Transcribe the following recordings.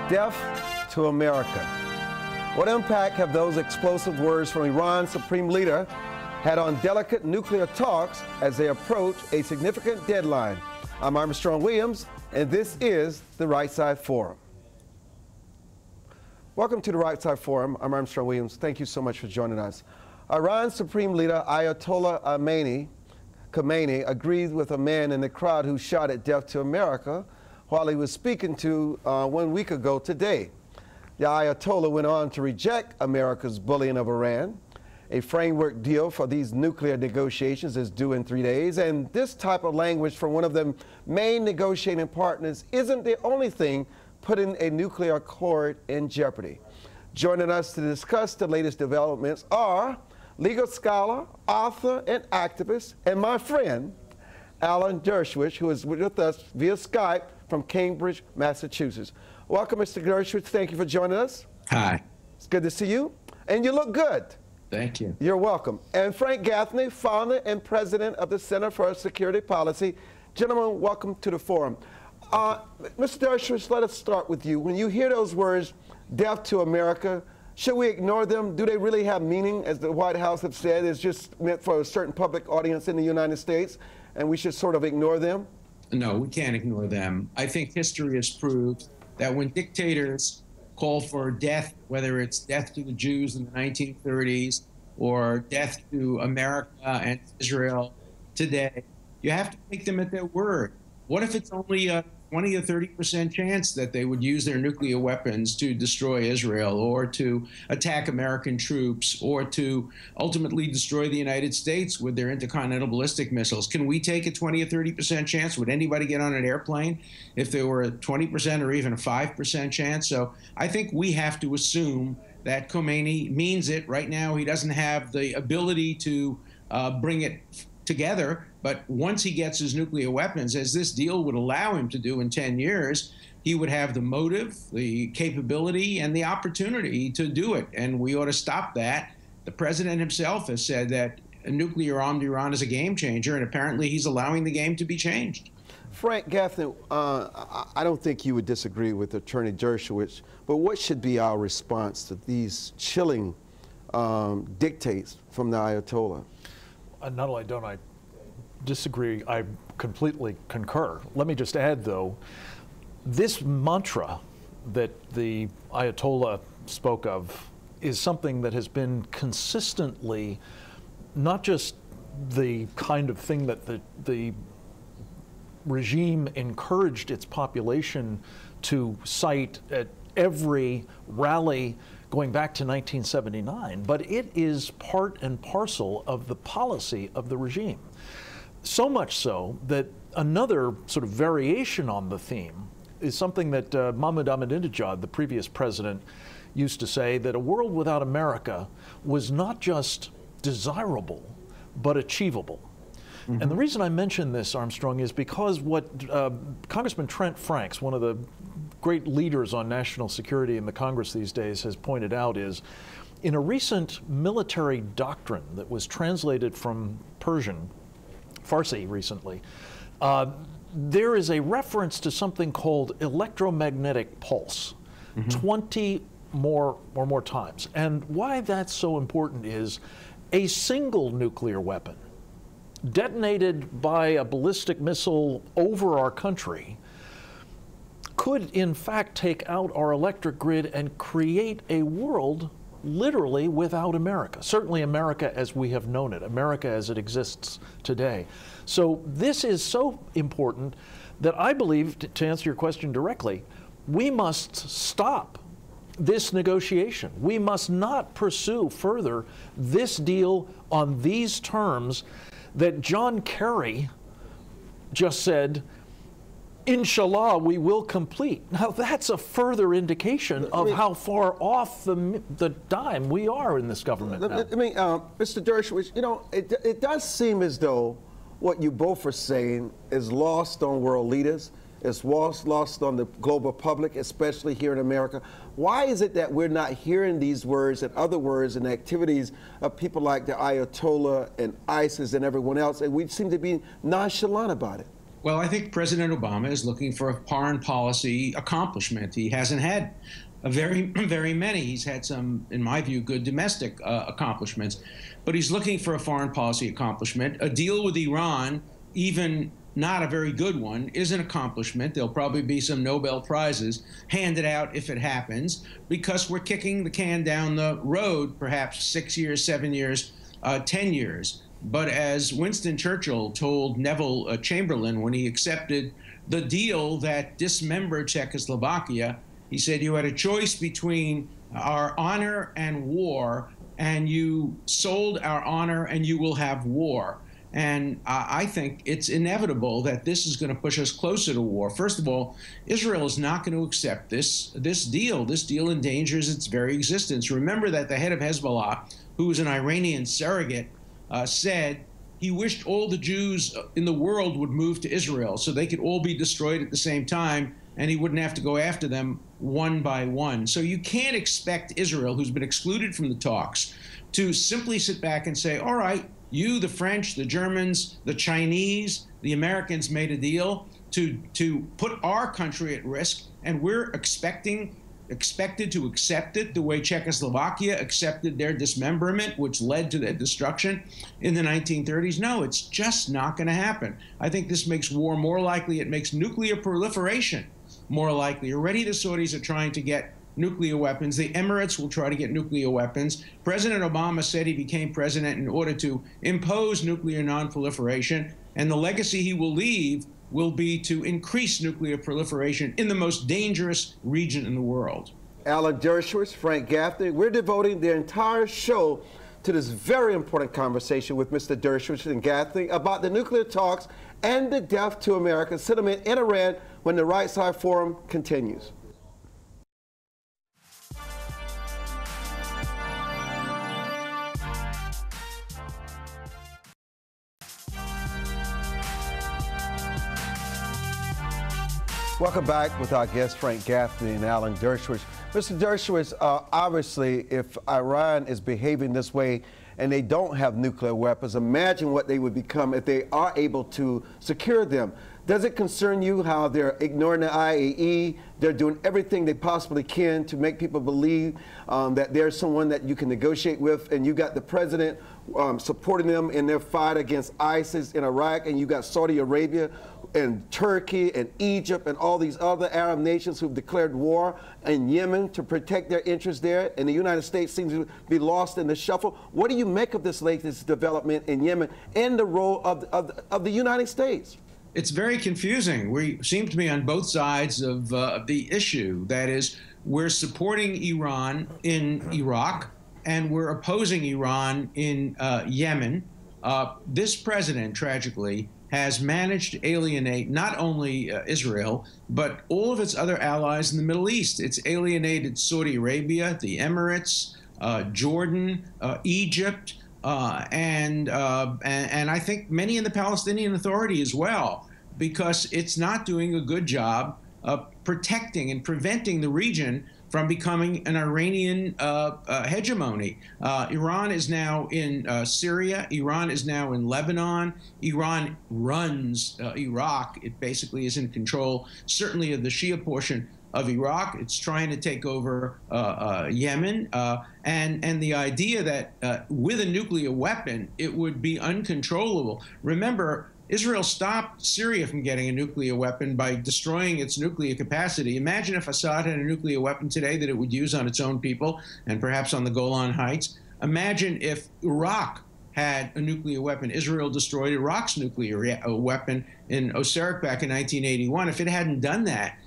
Death to America. What impact have those explosive words from Iran's supreme leader had on delicate nuclear talks as they approach a significant deadline? I'm Armstrong Williams, and this is the Right Side Forum. Welcome to the Right Side Forum. I'm Armstrong Williams. Thank you so much for joining us. Iran's supreme leader, Ayatollah Khamenei, agreed with a man in the crowd who shouted death to America while he was speaking to 1 week ago today. The Ayatollah went on to reject America's bullying of Iran. A framework deal for these nuclear negotiations is due in 3 days, and this type of language from one of the main negotiating partners isn't the only thing putting a nuclear accord in jeopardy. Joining us to discuss the latest developments are legal scholar, author, and activist, and my friend, Alan Dershowitz, who is with us via Skype from Cambridge, Massachusetts. Welcome, Mr. Dershowitz. Thank you for joining us. Hi. It's good to see you, and you look good. Thank you. You're welcome. And Frank Gaffney, founder and president of the Center for Security Policy. Gentlemen, welcome to the forum. Mr. Dershowitz, let us start with you. When you hear those words, death to America, should we ignore them? Do they really have meaning, as the White House have said? It's just meant for a certain public audience in the United States, and we should sort of ignore them? No, we can't ignore them. I think history has proved that when dictators call for death, whether it's death to the Jews in the 1930s or death to America and Israel today, you have to take them at their word. What if it's only a 20 or 30% chance that they would use their nuclear weapons to destroy Israel or to attack American troops or to ultimately destroy the United States with their intercontinental ballistic missiles? Can we take a 20 or 30% chance? Would anybody get on an airplane if there were a 20% or even a 5% chance? So I think we have to assume that Khomeini means it. Right now, he doesn't have the ability to bring it together, but once he gets his nuclear weapons, as this deal would allow him to do in 10 years, he would have the motive, the capability, and the opportunity to do it, and we ought to stop that. The president himself has said that a nuclear-armed Iran is a game changer, and apparently he's allowing the game to be changed. Frank Gaffney, I don't think you would disagree with Attorney Dershowitz, but what should be our response to these chilling dictates from the Ayatollah? Not only don't I disagree, I completely concur. Let me just add, though, this mantra that the Ayatollah spoke of is something that has been consistently not just the kind of thing that the regime encouraged its population to cite at every rally going back to 1979, but it is part and parcel of the policy of the regime. So much so that another sort of variation on the theme is something that Mahmoud Ahmadinejad, the previous president, used to say, that a world without America was not just desirable, but achievable. Mm-hmm. And the reason I mention this, Armstrong, is because what Congressman Trent Franks, one of the great leaders on national security in the Congress these days, has pointed out is, in a recent military doctrine that was translated from Persian, Farsi recently, there is a reference to something called electromagnetic pulse, 20 or more times. And why that's so important is a single nuclear weapon detonated by a ballistic missile over our country could in fact take out our electric grid and create a world literally without America. Certainly America as we have known it, America as it exists today. So this is so important that I believe, to answer your question directly, we must stop this negotiation. We must not pursue further this deal on these terms that John Kerry just said, inshallah, we will complete. Now, that's a further indication of how far off the dime we are in this government now. Mr. Dershowitz, you know, it does seem as though what you both are saying is lost on world leaders. It's lost on the global public, especially here in America. Why is it that we're not hearing these words and other words and activities of people like the Ayatollah and ISIS and everyone else, and we seem to be nonchalant about it? Well, I think President Obama is looking for a foreign policy accomplishment. He hasn't had very many. He's had some, in my view, good domestic accomplishments, but he's looking for a foreign policy accomplishment. A deal with Iran, even not a very good one, is an accomplishment. There'll probably be some Nobel Prizes handed out if it happens, because we're kicking the can down the road, perhaps 6 years, 7 years, 10 years. But as Winston Churchill told Neville Chamberlain when he accepted the deal that dismembered Czechoslovakia, he said, you had a choice between our honor and war, and you sold our honor and you will have war. And I think it's inevitable that this is going to push us closer to war. First of all, Israel is not going to accept this deal. This deal endangers its very existence. Remember that the head of Hezbollah, who is an Iranian surrogate, said he wished all the Jews in the world would move to Israel so they could all be destroyed at the same time, and he wouldn't have to go after them one by one. So you can't expect Israel, who's been excluded from the talks, to simply sit back and say, all right, you, the French, the Germans, the Chinese, the Americans made a deal to put our country at risk, and we're expected to accept it the way Czechoslovakia accepted their dismemberment, which led to their destruction in the 1930s. No, it's just not going to happen. I think this makes war more likely. It makes nuclear proliferation more likely. Already the Saudis are trying to get nuclear weapons. The Emirates will try to get nuclear weapons. President Obama said he became president in order to impose nuclear non-proliferation, and the legacy he will leave will be to increase nuclear proliferation in the most dangerous region in the world. Alan Dershowitz, Frank Gaffney, we're devoting the entire show to this very important conversation with Mr. Dershowitz and Gaffney about the nuclear talks and the death to America sentiment in Iran when the Right Side Forum continues. Welcome back with our guests, Frank Gaffney and Alan Dershowitz. Mr. Dershowitz, obviously, if Iran is behaving this way and they don't have nuclear weapons, imagine what they would become if they are able to secure them. Does it concern you how they're ignoring the IAE? They're doing everything they possibly can to make people believe that there's someone that you can negotiate with, and you got the president supporting them in their fight against ISIS in Iraq, and you got Saudi Arabia and Turkey and Egypt and all these other Arab nations who've declared war in Yemen to protect their interests there, and the United States seems to be lost in the shuffle. What do you make of this latest development in Yemen and the role of the United States? It's very confusing. We seem to be on both sides of the issue. That is, we're supporting Iran in Iraq, and we're opposing Iran in Yemen. This president, tragically, has managed to alienate not only Israel, but all of its other allies in the Middle East. It's alienated Saudi Arabia, the Emirates, Jordan, Egypt, and I think many in the Palestinian Authority as well, because it's not doing a good job of protecting and preventing the region from becoming an Iranian hegemony. Iran is now in Syria. Iran is now in Lebanon. Iran runs Iraq. It basically is in control, certainly of the Shia portion of Iraq. It's trying to take over Yemen. And the idea that with a nuclear weapon, it would be uncontrollable. Remember, Israel stopped Syria from getting a nuclear weapon by destroying its nuclear capacity. Imagine if Assad had a nuclear weapon today that it would use on its own people and perhaps on the Golan Heights. Imagine if Iraq had a nuclear weapon. Israel destroyed Iraq's nuclear weapon in Osirak back in 1981. If it hadn't done that,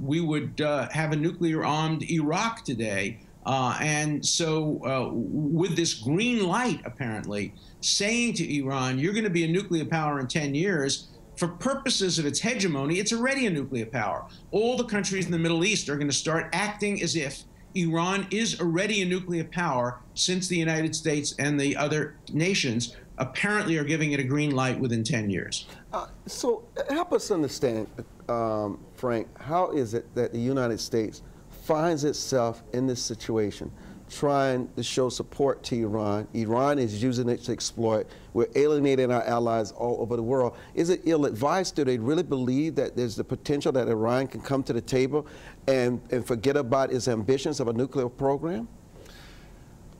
we would have a nuclear-armed Iraq today. And so with this green light, apparently, saying to Iran, you're going to be a nuclear power in 10 years, for purposes of its hegemony, it's already a nuclear power. All the countries in the Middle East are going to start acting as if Iran is already a nuclear power, since the United States and the other nations apparently are giving it a green light within 10 years. So help us understand, Frank, how is it that the United States finds itself in this situation? trying to show support to Iran. Iran is using it to exploit. We're alienating our allies all over the world. Is it ill-advised? Do they really believe that there's the potential that Iran can come to the table and forget about its ambitions of a nuclear program?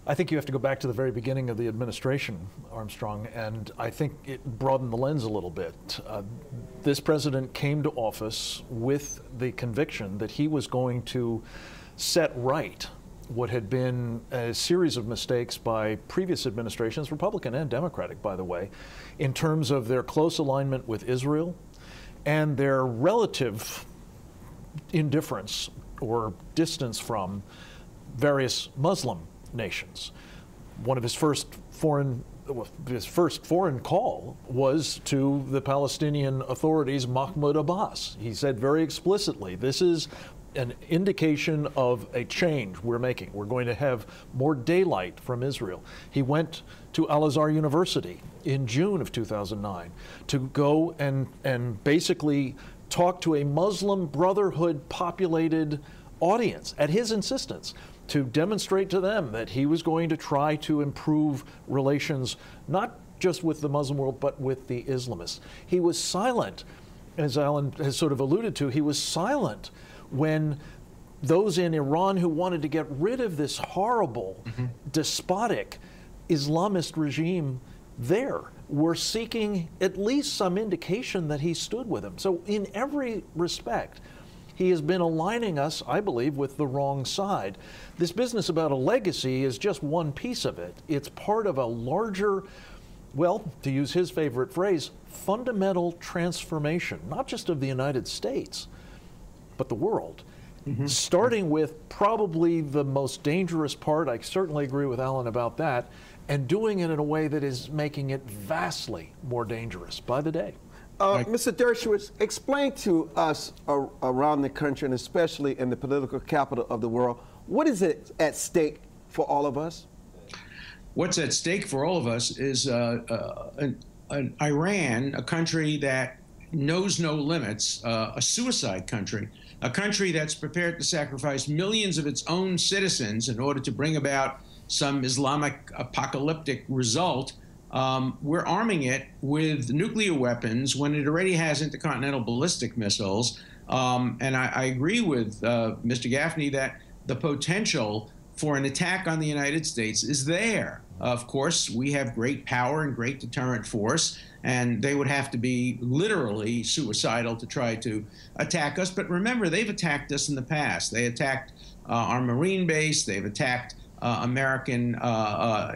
I think you have to go back to the very beginning of the administration, Armstrong, and I think it broadened the lens a little bit. This president came to office with the conviction that he was going to set right what had been a series of mistakes by previous administrations, Republican and Democratic, by the way, in terms of their close alignment with Israel and their relative indifference or distance from various Muslim nations. One of his first foreign call was to the Palestinian authorities, Mahmoud Abbas. He said very explicitly, this is an indication of a change we're making. We're going to have more daylight from Israel. He went to Al-Azhar University in June of 2009 to go and basically talk to a Muslim Brotherhood populated audience at his insistence to demonstrate to them that he was going to try to improve relations not just with the Muslim world but with the Islamists. He was silent, as Alan has sort of alluded to, he was silent when those in Iran who wanted to get rid of this horrible, despotic Islamist regime there were seeking at least some indication that he stood with them. So in every respect, he has been aligning us, I believe, with the wrong side. This business about a legacy is just one piece of it. It's part of a larger, well, to use his favorite phrase, fundamental transformation, not just of the United States, but the world. Starting with probably the most dangerous part, I certainly agree with Alan about that, and doing it in a way that is making it vastly more dangerous by the day. Mr. Dershowitz, explain to us around the country, and especially in the political capital of the world, what is at stake for all of us? What's at stake for all of us is an Iran, a country that knows no limits, a suicide country, a country that's prepared to sacrifice millions of its own citizens in order to bring about some Islamic apocalyptic result. We're arming it with nuclear weapons when it already has intercontinental ballistic missiles. And I agree with Mr. Gaffney that the potential for an attack on the United States is there. Of course, we have great power and great deterrent force, and they would have to be literally suicidal to try to attack us. But remember, they've attacked us in the past. They attacked our Marine base. They've attacked American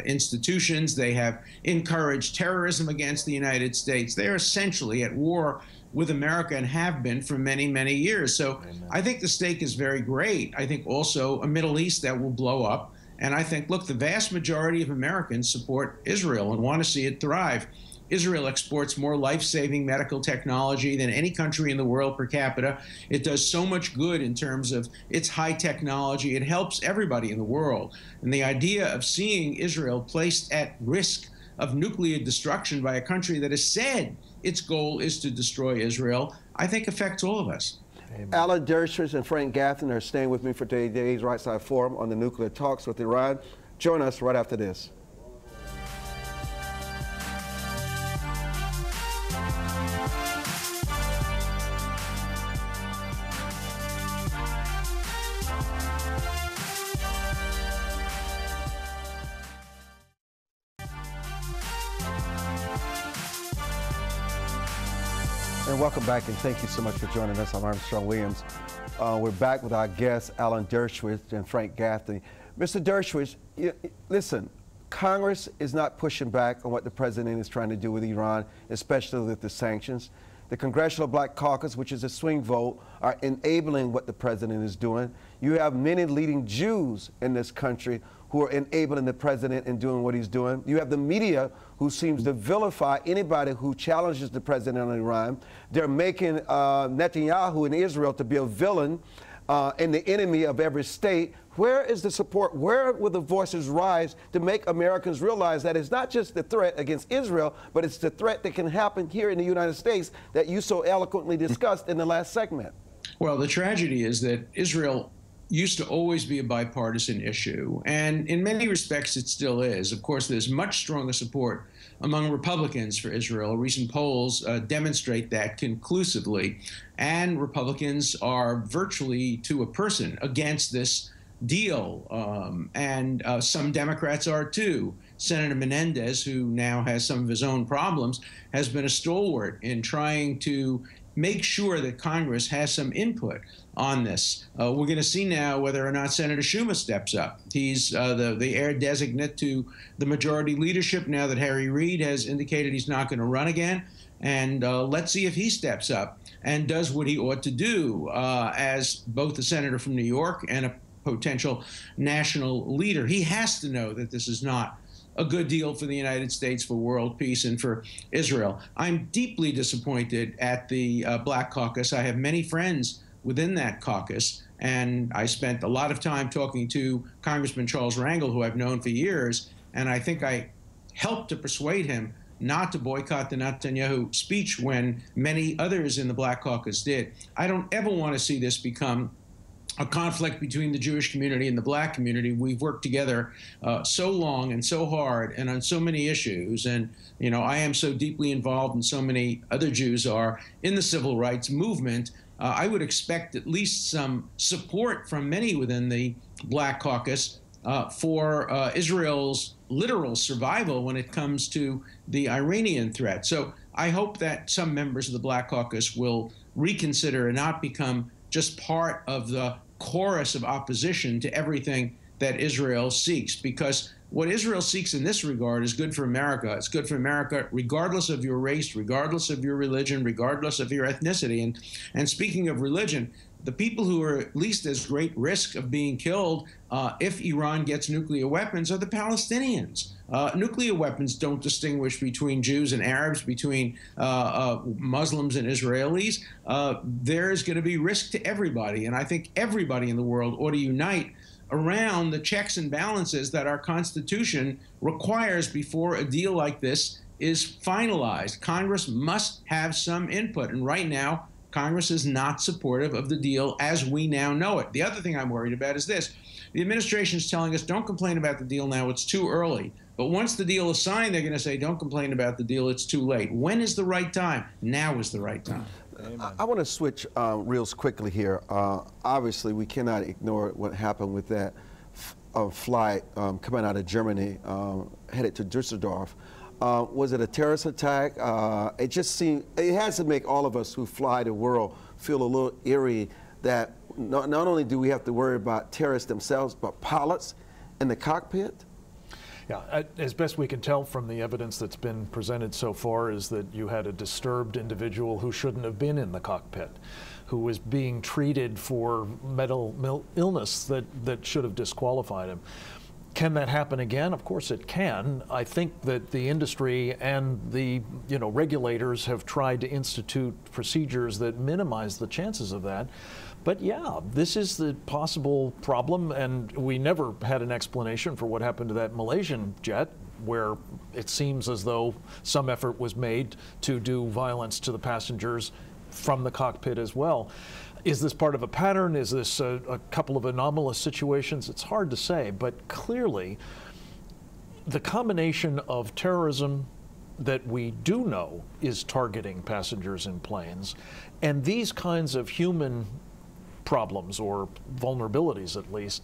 institutions. They have encouraged terrorism against the United States. They're essentially at war with America and have been for many, many years. So I think the stake is very great. I think also a Middle East that will blow up. And I think, look, the vast majority of Americans support Israel and want to see it thrive. Israel exports more life-saving medical technology than any country in the world per capita. It does so much good in terms of its high technology. It helps everybody in the world. And the idea of seeing Israel placed at risk of nuclear destruction by a country that has said its goal is to destroy Israel, I think affects all of us. Amen. Alan Dershowitz and Frank Gaffney are staying with me for today's Right Side Forum on the nuclear talks with Iran. Join us right after this. And welcome back, and thank you so much for joining us. I'm Armstrong Williams. We're back with our guests, Alan Dershowitz and Frank Gaffney. Mr. Dershowitz, listen, Congress is not pushing back on what the president is trying to do with Iran, especially with the sanctions. The Congressional Black Caucus, which is a swing vote, are enabling what the president is doing. You have many leading Jews in this country who are enabling the president in doing what he's doing. You have the media who seems to vilify anybody who challenges the president on Iran. They're making Netanyahu in Israel to be a villain and the enemy of every state. Where is the support? Where will the voices rise to make Americans realize that it's not just the threat against Israel, but it's the threat that can happen here in the United States that you so eloquently discussed in the last segment? Well, the tragedy is that Israel used to always be a bipartisan issue, and in many respects it still is. Of course, there's much stronger support among Republicans for Israel. Recent polls demonstrate that conclusively, and Republicans are virtually to a person against this deal, and some Democrats are too. Senator Menendez, who now has some of his own problems, has been a stalwart in trying to make sure that Congress has some input on this. We're going to see now whether or not Senator Schumer steps up. He's the heir designate to the majority leadership now that Harry Reid has indicated he's not going to run again. And let's see if he steps up and does what he ought to do as both a senator from New York and a potential national leader. He has to know that this is not a good deal for the United States, for world peace, and for Israel. I'm deeply disappointed at the Black Caucus. I have many friends within that caucus, and I spent a lot of time talking to Congressman Charles Rangel, who I've known for years, and I think I helped to persuade him not to boycott the Netanyahu speech when many others in the Black Caucus did. I don't ever want to see this become a conflict between the Jewish community and the Black community. We've worked together so long and so hard and on so many issues. And, you know, I am so deeply involved, and so many other Jews are, in the civil rights movement. I would expect at least some support from many within the Black Caucus for Israel's literal survival when it comes to the Iranian threat. So I hope that some members of the Black Caucus will reconsider and not become just part of the chorus of opposition to everything that Israel seeks, because what Israel seeks in this regard is good for America. It's good for America regardless of your race, regardless of your religion, regardless of your ethnicity. And speaking of religion, the people who are at least as great risk of being killed if Iran gets nuclear weapons are the Palestinians. Nuclear weapons don't distinguish between Jews and Arabs, between Muslims and Israelis. There's going to be risk to everybody, and I think everybody in the world ought to unite around the checks and balances that our Constitution requires before a deal like this is finalized. Congress must have some input, and right now, Congress is not supportive of the deal as we now know it. The other thing I'm worried about is this. The administration is telling us, don't complain about the deal now, it's too early. But once the deal is signed, they're going to say, don't complain about the deal, it's too late. When is the right time? Now is the right time. I want to switch reels quickly here. Obviously, we cannot ignore what happened with that flight coming out of Germany, headed to Düsseldorf. Was it a terrorist attack? It just seemed, it has to make all of us who fly the world feel a little eerie that not only do we have to worry about terrorists themselves, but pilots in the cockpit. Yeah, as best we can tell from the evidence that's been presented so far is that you had a disturbed individual who shouldn't have been in the cockpit, who was being treated for mental illness that should have disqualified him. Can that happen again? Of course it can. I think that the industry and the regulators have tried to institute procedures that minimize the chances of that. But yeah, this is the possible problem, and we never had an explanation for what happened to that Malaysian jet, where it seems as though some effort was made to do violence to the passengers from the cockpit as well. Is this part of a pattern? Is this a couple of anomalous situations? It's hard to say, but clearly the combination of terrorism that we do know is targeting passengers in planes, and these kinds of human problems, or vulnerabilities at least,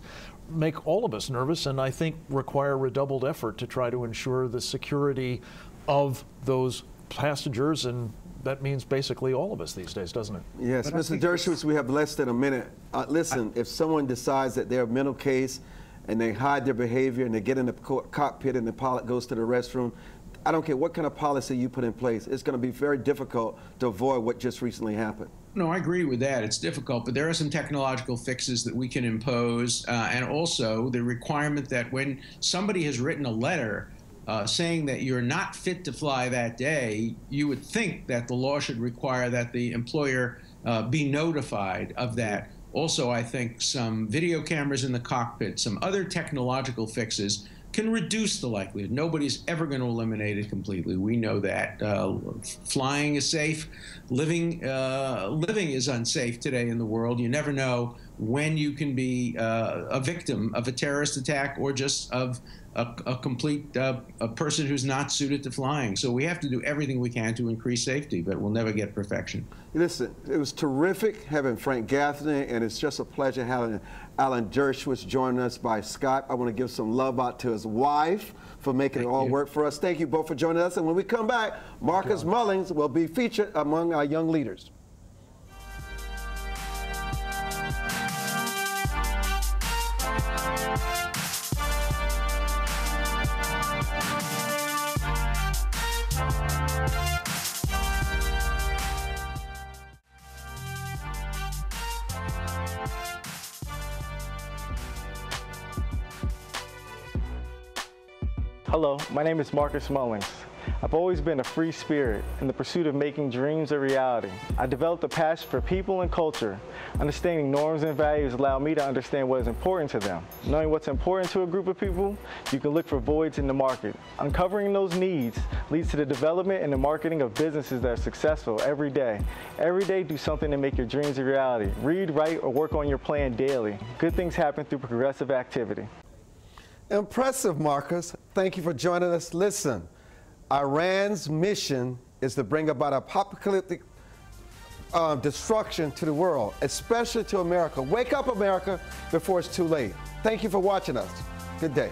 make all of us nervous, and I think require redoubled effort to try to ensure the security of those passengers, and that means basically all of us these days, doesn't it? Yes, Mr. Dershowitz, we have less than a minute. Listen, if someone decides that they're a mental case and they hide their behavior and they get in the cockpit and the pilot goes to the restroom, I don't care what kind of policy you put in place, it's going to be very difficult to avoid what just recently happened. No, I agree with that. It's difficult, but there are some technological fixes that we can impose, and also the requirement that when somebody has written a letter saying that you're not fit to fly that day, you would think that the law should require that the employer be notified of that. Also, I think some video cameras in the cockpit, some other technological fixes can reduce the likelihood. Nobody's ever going to eliminate it completely. We know that. Flying is safe. Living is unsafe today in the world. You never know when you can be a victim of a terrorist attack or just of a complete a person who's not suited to flying. So we have to do everything we can to increase safety, but we'll never get perfection. Listen, it was terrific having Frank Gaffney, and it's just a pleasure having Alan Dershowitz joining us by Skype. I want to give some love out to his wife for making it all work for us. Thank you both for joining us. And when we come back, Marcus Mullins will be featured among our young leaders. Hello, my name is Marcus Mullins. I've always been a free spirit in the pursuit of making dreams a reality. I developed a passion for people and culture. Understanding norms and values allow me to understand what is important to them. Knowing what's important to a group of people, you can look for voids in the market. Uncovering those needs leads to the development and the marketing of businesses that are successful every day. Every day, do something to make your dreams a reality. Read, write, or work on your plan daily. Good things happen through progressive activity. Impressive, Marcus. Thank you for joining us. Listen, Iran's mission is to bring about apocalyptic destruction to the world, especially to America. Wake up, America, before it's too late. Thank you for watching us. Good day.